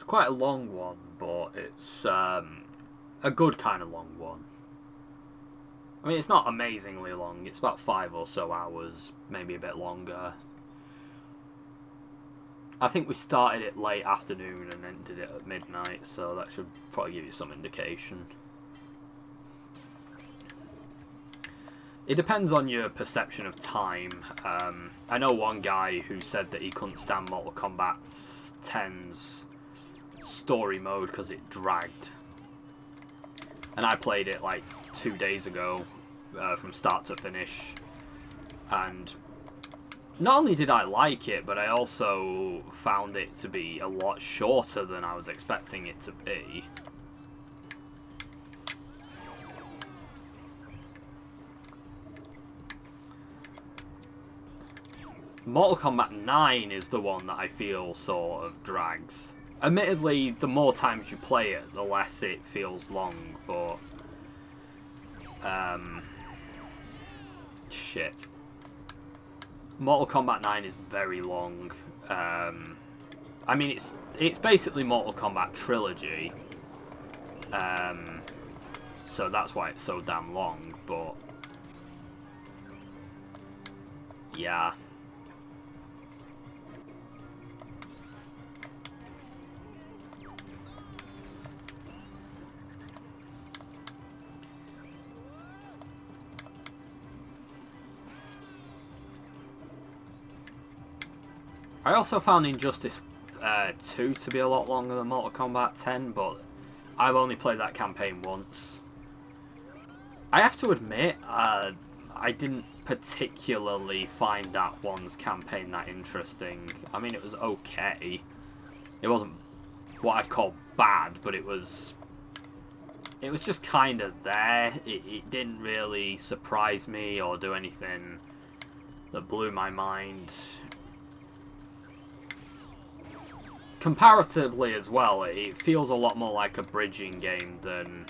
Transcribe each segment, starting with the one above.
It's quite a long one, but it's a good kind of long one. I mean, it's not amazingly long. It's about 5 or so hours, maybe a bit longer. I think we started it late afternoon and ended it at midnight, so that should probably give you some indication. It depends on your perception of time. I know one guy who said that he couldn't stand Mortal Kombat 10's story mode because it dragged. And I played it like 2 days ago, from start to finish, and not only did I like it, but I also found it to be a lot shorter than I was expecting it to be. Mortal Kombat 9 is the one that I feel sort of drags. Admittedly, the more times you play it, the less it feels long, but shit. Mortal Kombat 9 is very long. I mean, it's basically Mortal Kombat Trilogy. So that's why it's so damn long, but yeah. I also found Injustice 2 to be a lot longer than Mortal Kombat 10, but I've only played that campaign once. I have to admit, I didn't particularly find that one's campaign that interesting. I mean, it was okay. It wasn't what I'd call bad, but it was just kind of there. It didn't really surprise me or do anything that blew my mind. Comparatively as well, it feels a lot more like a bridging game than...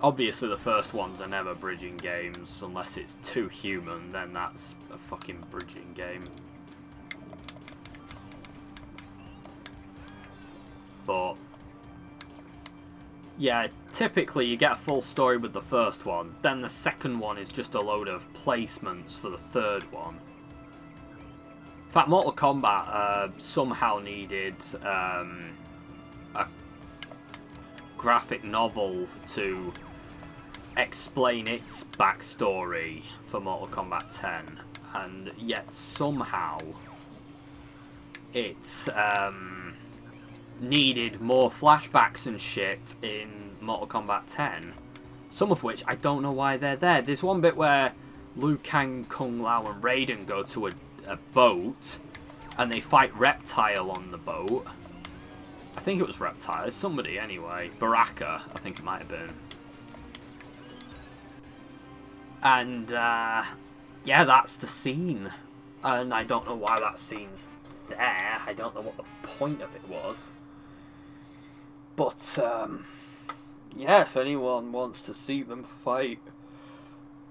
Obviously the first ones are never bridging games, unless it's too human, then that's a fucking bridging game. But yeah, typically you get a full story with the first one, then the second one is just a load of placements for the third one. In fact, Mortal Kombat somehow needed a graphic novel to explain its backstory for Mortal Kombat 10, and yet somehow it needed more flashbacks and shit in Mortal Kombat 10, some of which I don't know why they're there. There's one bit where Liu Kang, Kung Lao and Raiden go to a boat and they fight Reptile on the boat. I think it was Reptile, it's somebody anyway. Baraka, I think it might have been. And yeah, that's the scene, and I don't know why that scene's there. I don't know what the point of it was, but yeah, if anyone wants to see them fight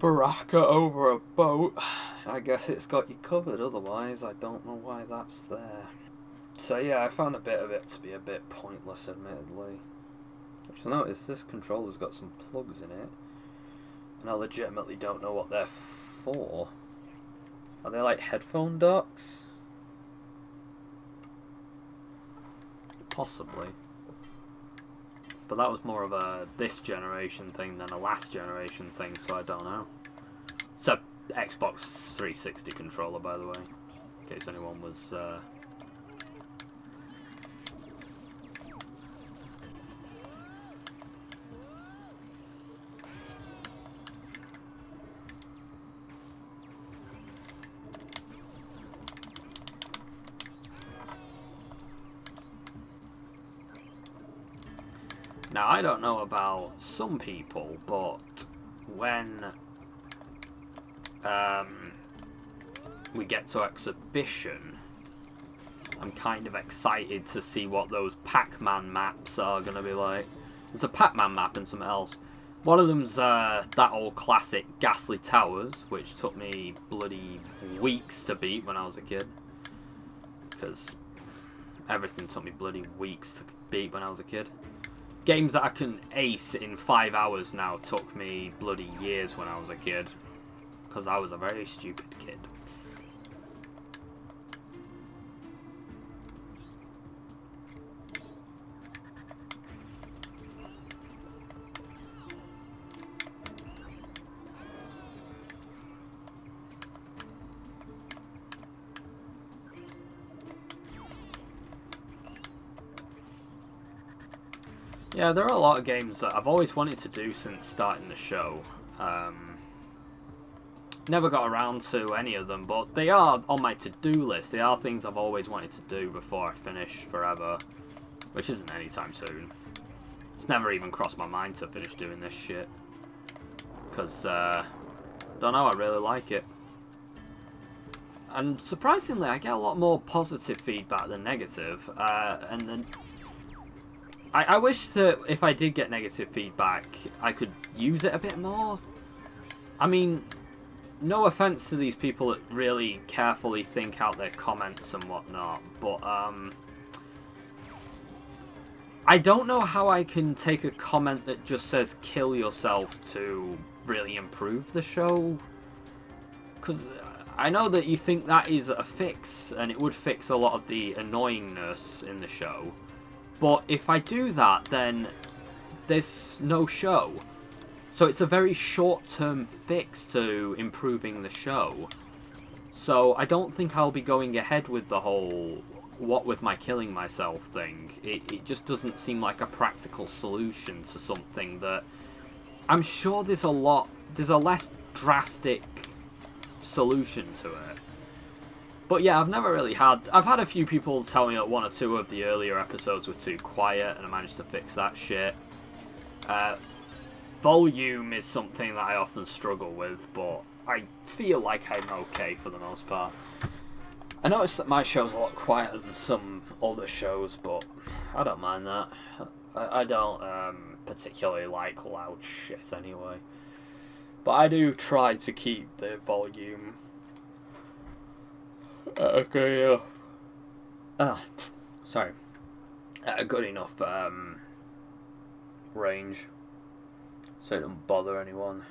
Baraka over a boat, I guess it's got you covered. Otherwise, I don't know why that's there. So yeah, I found a bit of it to be a bit pointless, admittedly. Just notice this controller's got some plugs in it, and I legitimately don't know what they're for. Are they like headphone docks? Possibly. But that was more of a this generation thing than a last generation thing, so I don't know. It's a Xbox 360 controller, by the way, in case anyone was... Now, I don't know about some people, but when we get to exhibition, I'm kind of excited to see what those Pac-Man maps are going to be like. There's a Pac-Man map and something else. One of them's that old classic Ghastly Towers, which took me bloody weeks to beat when I was a kid. Because everything took me bloody weeks to beat when I was a kid. Games that I can ace in 5 hours now took me bloody years when I was a kid. Because I was a very stupid kid. Yeah, there are a lot of games that I've always wanted to do since starting the show. Never got around to any of them, but they are on my to-do list. They are things I've always wanted to do before I finish forever, which isn't anytime soon. It's never even crossed my mind to finish doing this shit. Because, don't know, I really like it. And surprisingly, I get a lot more positive feedback than negative. And then I wish that if I did get negative feedback, I could use it a bit more. I mean, no offense to these people that really carefully think out their comments and whatnot, but I don't know how I can take a comment that just says kill yourself to really improve the show. Because I know that you think that is a fix, and it would fix a lot of the annoyingness in the show. But if I do that, then there's no show. So it's a very short-term fix to improving the show. So I don't think I'll be going ahead with the whole what with my killing myself thing. It just doesn't seem like a practical solution to something that I'm sure there's a less drastic solution to it. But yeah, I've had a few people tell me that 1 or 2 of the earlier episodes were too quiet, and I managed to fix that shit. Volume is something that I often struggle with, but I feel like I'm okay for the most part. I noticed that my show's a lot quieter than some other shows, but I don't mind that. I don't particularly like loud shit anyway. But I do try to keep the volume at a good enough range, so it don't bother anyone.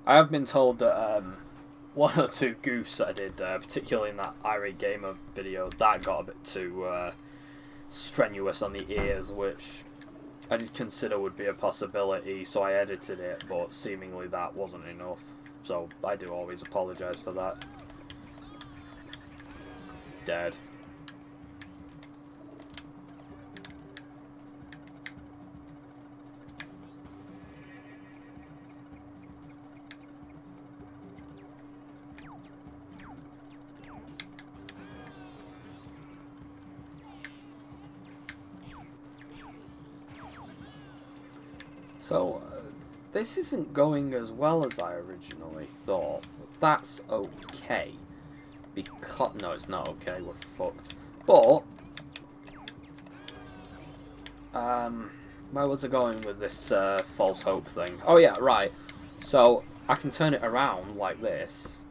I have been told that 1 or 2 goofs that I did, particularly in that Irate Gamer video, that got a bit too strenuous on the ears, which I did consider would be a possibility, so I edited it, but seemingly that wasn't enough, so I do always apologise for that. Dead. So, this isn't going as well as I originally thought, but that's okay. Because, no, it's not okay, we're fucked. But, where was I going with this false hope thing? Oh yeah, right. So, I can turn it around like this.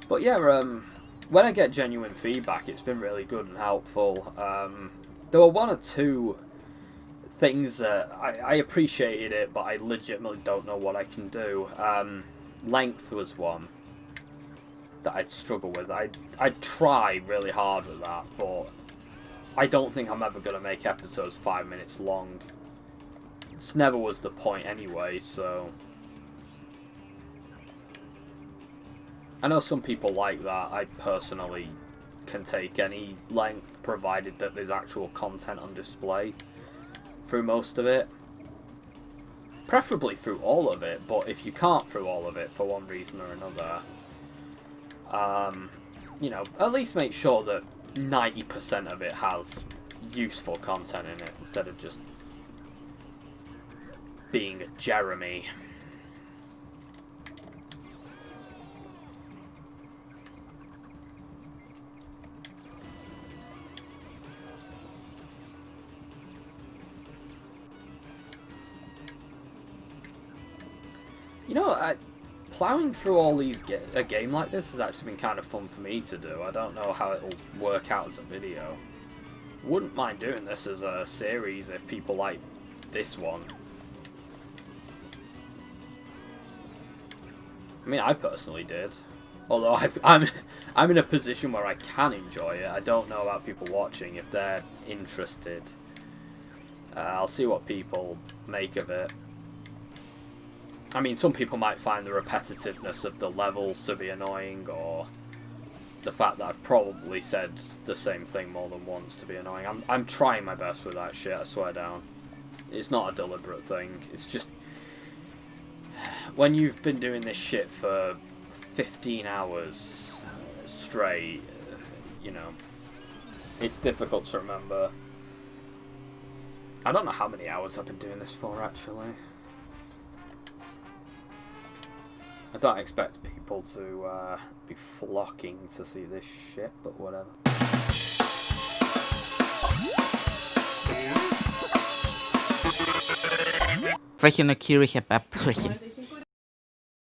But yeah, when I get genuine feedback, it's been really good and helpful. There were 1 or 2 things that I appreciated it, but I legitimately don't know what I can do. Length was one that I'd struggle with. I'd try really hard with that, but I don't think I'm ever going to make episodes 5 minutes long. This never was the point anyway, so I know some people like that. I personally can take any length, provided that there's actual content on display through most of it. Preferably through all of it, but if you can't through all of it for one reason or another, you know, at least make sure that 90% of it has useful content in it, instead of just being a Jeremy. You know, plowing through all these a game like this has actually been kind of fun for me to do. I don't know how it'll work out as a video. Wouldn't mind doing this as a series if people like this one. I mean, I personally did. Although I'm in a position where I can enjoy it. I don't know about people watching if they're interested. I'll see what people make of it. I mean, some people might find the repetitiveness of the levels to be annoying, or the fact that I've probably said the same thing more than once to be annoying. I'm trying my best with that shit, I swear down. It's not a deliberate thing. It's just when you've been doing this shit for 15 hours straight, you know, it's difficult to remember. I don't know how many hours I've been doing this for, actually. I don't expect people to be flocking to see this shit, but whatever. Welche Nakiri heb abbrüchen.